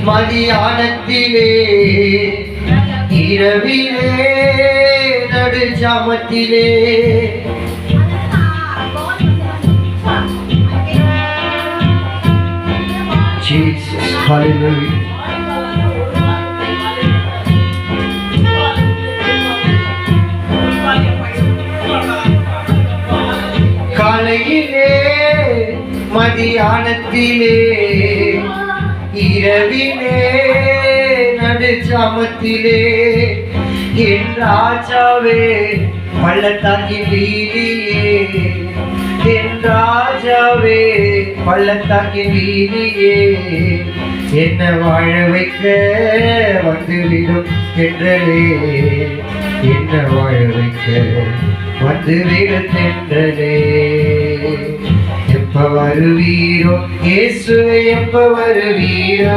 மதியானத்திலே இரவிலே நடுஜாமத்திலே Jesus, hallelujah. காலையிலே மதியானத்திலே இரவிலே நடுஜாமத்திலே என் ராஜாவே பள்ளத்தாக்கின் வீதியே என் ராஜாவே பள்ளத்தாக்கின் வீதியே என்ன வாழ வைக்க வந்துவிடும் தென்றலே என்ன வாழ வைக்க வந்துவிடும் தென்றலே எப்ப வருவீரோ இயேசுவே எப்ப வருவீரோ